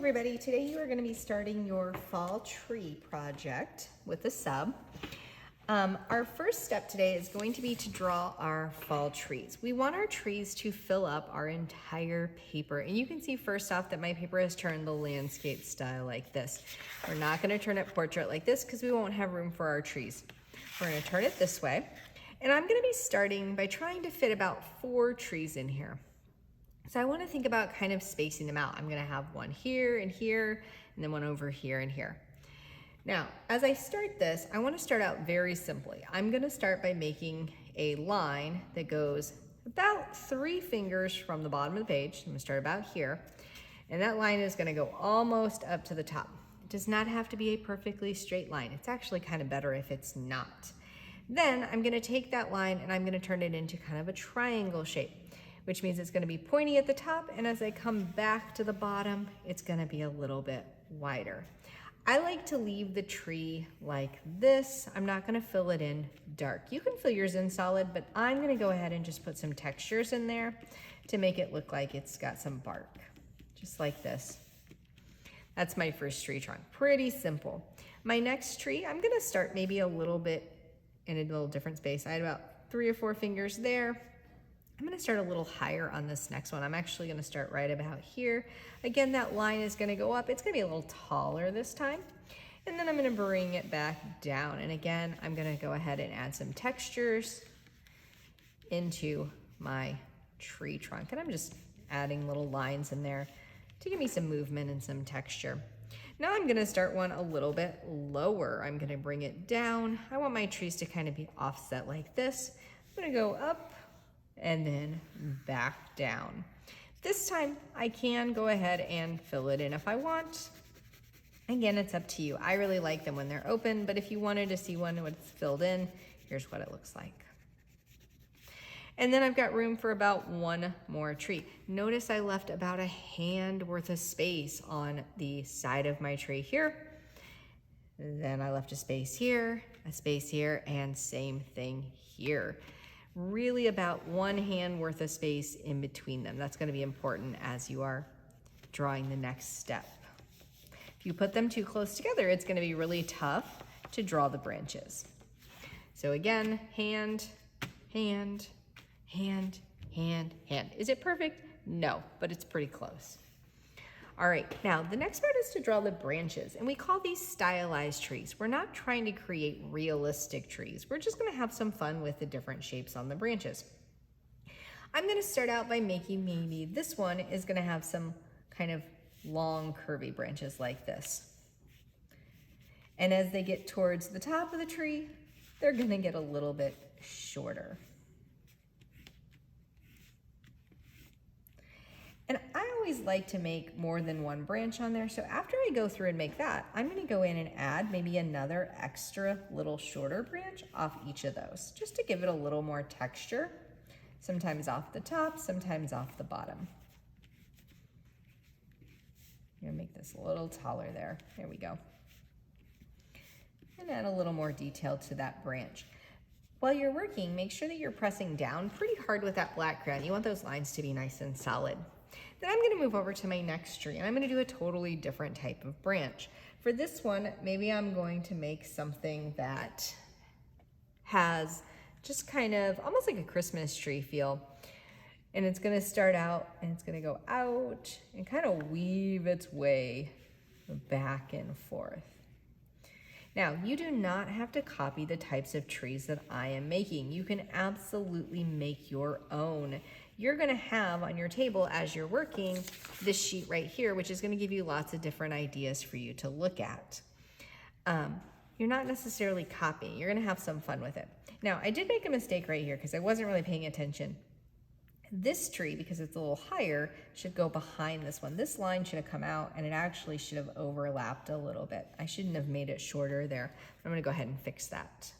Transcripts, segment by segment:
everybody. Today you are going to be starting your fall tree project with a sub. Our first step today is going to be to draw our fall trees. We want our trees to fill up our entire paper. And you can see first off that my paper has turned the landscape style like this. We're not going to turn it portrait like this because we won't have room for our trees. We're going to turn it this way. And I'm going to be starting by trying to fit about 4 trees in here. So I want to think about kind of spacing them out. I'm going to have one here, and then one over here and here. Now, as I start this, I want to start out very simply. I'm going to start by making a line that goes about 3 fingers from the bottom of the page. I'm going to start about here. And that line is going to go almost up to the top. It does not have to be a perfectly straight line. It's actually kind of better if it's not. Then I'm going to take that line and I'm going to turn it into kind of a triangle shape, which means it's going to be pointy at the top, and as I come back to the bottom, it's going to be a little bit wider. I like to leave the tree like this. I'm not going to fill it in dark. You can fill yours in solid, but I'm going to go ahead and just put some textures in there to make it look like it's got some bark, just like this. That's my first tree trunk. Pretty simple. My next tree, I'm going to start maybe a little bit in a little different space. I had about 3 or 4 fingers there. I'm going to start a little higher on this next one. I'm actually going to start right about here. Again, that line is going to go up. It's going to be a little taller this time. And then I'm going to bring it back down. And again, I'm going to go ahead and add some textures into my tree trunk. And I'm just adding little lines in there to give me some movement and some texture. Now I'm going to start one a little bit lower. I'm going to bring it down. I want my trees to kind of be offset like this. I'm going to go up and then back down. This time I can go ahead and fill it in if I want. Again, it's up to you. I really like them when they're open, but if you wanted to see one when it's filled in, here's what it looks like. And then I've got room for about 1 more tree. Notice I left about a hand worth of space on the side of my tree here. Then I left a space here, and same thing here. Really about 1 hand worth of space in between them. That's going to be important as you are drawing the next step. If you put them too close together, it's going to be really tough to draw the branches. So again, hand, hand, hand, hand, hand. Is it perfect? No, but it's pretty close. All right, now the next part is to draw the branches, and we call these stylized trees. We're not trying to create realistic trees. We're just gonna have some fun with the different shapes on the branches. I'm gonna start out by making maybe this one is gonna have some kind of long curvy branches like this. And as they get towards the top of the tree, they're gonna get a little bit shorter. And I always like to make more than 1 branch on there. So after I go through and make that, I'm going to go in and add maybe another extra little shorter branch off each of those, just to give it a little more texture. Sometimes off the top, sometimes off the bottom. I'm going to make this a little taller there. There we go. And add a little more detail to that branch. While you're working, make sure that you're pressing down pretty hard with that black crayon. You want those lines to be nice and solid. Then I'm going to move over to my next tree, and I'm going to do a totally different type of branch. For this one, maybe I'm going to make something that has just kind of almost like a Christmas tree feel. And it's going to start out and it's going to go out and kind of weave its way back and forth. Now, you do not have to copy the types of trees that I am making. You can absolutely make your own. You're going to have on your table as you're working this sheet right here, which is going to give you lots of different ideas for you to look at. You're not necessarily copying. You're going to have some fun with it. Now, I did make a mistake right here because I wasn't really paying attention. This tree, because it's a little higher, should go behind this one. This line should have come out and it actually should have overlapped a little bit. I shouldn't have made it shorter there. I'm going to go ahead and fix that.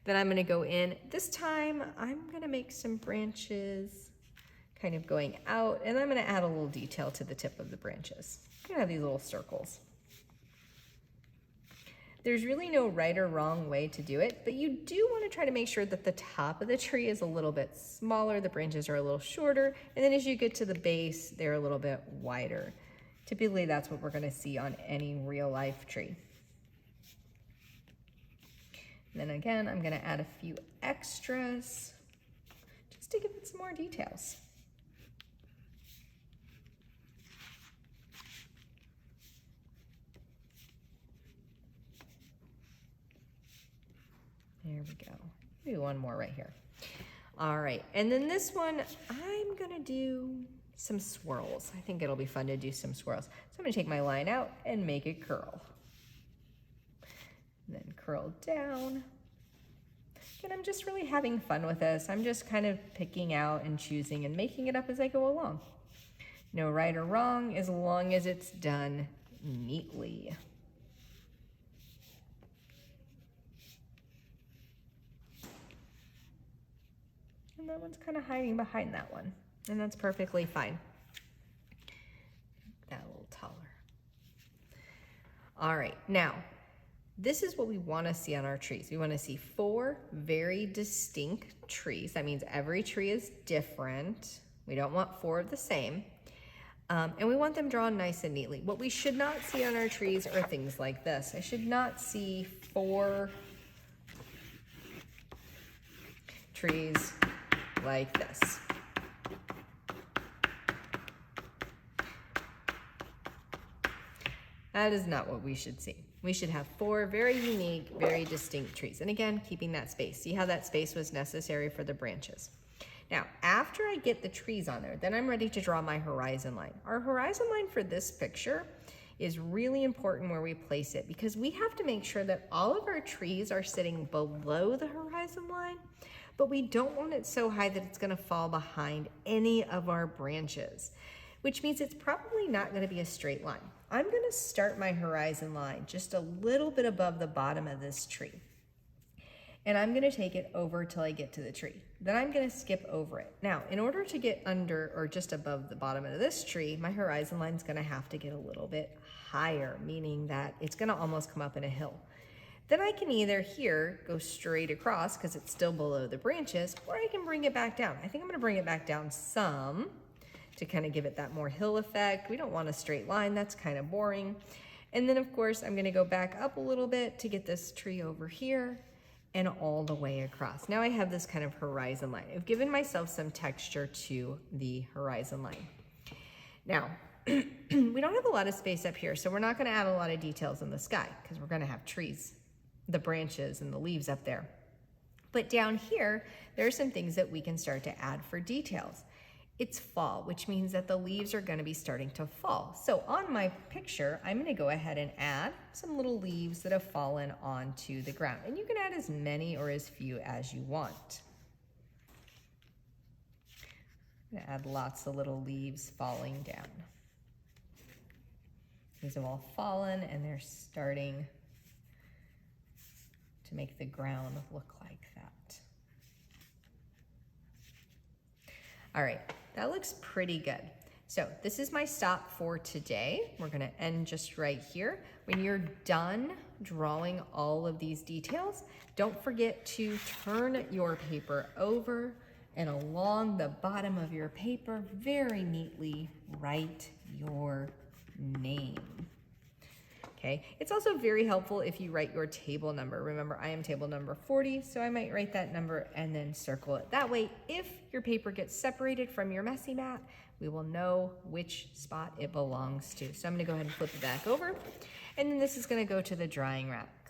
Then I'm going to go in. This time I'm going to make some branches kind of going out, and I'm going to add a little detail to the tip of the branches. I'm going to have these little circles. There's really no right or wrong way to do it, but you do want to try to make sure that the top of the tree is a little bit smaller, the branches are a little shorter, and then as you get to the base, they're a little bit wider. To Typically, that's what we're going to see on any real life tree. And then again, I'm going to add a few extras just to give it some more details. There we go. Maybe one more right here. All right, and then this one, I'm gonna do some swirls. I think it'll be fun to do some swirls. So I'm gonna take my line out and make it curl. And then curl down. And I'm just really having fun with this. I'm just kind of picking out and choosing and making it up as I go along. No right or wrong as long as it's done neatly. And that one's kind of hiding behind that one, and that's perfectly fine. That a little taller. All right, now, this is what we want to see on our trees. We want to see 4 very distinct trees. That means every tree is different. We don't want 4 of the same. And we want them drawn nice and neatly. What we should not see on our trees are things like this. I should not see 4 trees like this. That is not what we should see. We should have 4 very unique, very distinct trees. And again, keeping that space. See how that space was necessary for the branches. Now, after I get the trees on there, then I'm ready to draw my horizon line. Our horizon line for this picture is really important where we place it, because we have to make sure that all of our trees are sitting below the horizon line, but we don't want it so high that it's gonna fall behind any of our branches, which means it's probably not gonna be a straight line. I'm gonna start my horizon line just a little bit above the bottom of this tree. And I'm gonna take it over till I get to the tree. Then I'm gonna skip over it. Now, in order to get under or just above the bottom of this tree, my horizon line's gonna have to get a little bit higher, meaning that it's gonna almost come up in a hill. Then I can either here go straight across because it's still below the branches, or I can bring it back down. I think I'm gonna bring it back down some to kind of give it that more hill effect. We don't want a straight line, that's kind of boring. And then of course, I'm gonna go back up a little bit to get this tree over here and all the way across. Now I have this kind of horizon line. I've given myself some texture to the horizon line. Now, we don't have a lot of space up here, so we're not gonna add a lot of details in the sky because we're gonna have trees, the branches and the leaves up there. But down here, there are some things that we can start to add for details. It's fall, which means that the leaves are gonna be starting to fall. So on my picture, I'm gonna go ahead and add some little leaves that have fallen onto the ground. And you can add as many or as few as you want. I'm gonna add lots of little leaves falling down. These have all fallen and they're starting to make the ground look like that. All right, that looks pretty good. So this is my stop for today. We're gonna end just right here. When you're done drawing all of these details, don't forget to turn your paper over and along the bottom of your paper, very neatly write your name. Okay, it's also very helpful if you write your table number. Remember, I am table number 40, so I might write that number and then circle it. That way, if your paper gets separated from your messy mat, we will know which spot it belongs to. So I'm gonna go ahead and flip it back over, and then this is gonna go to the drying rack.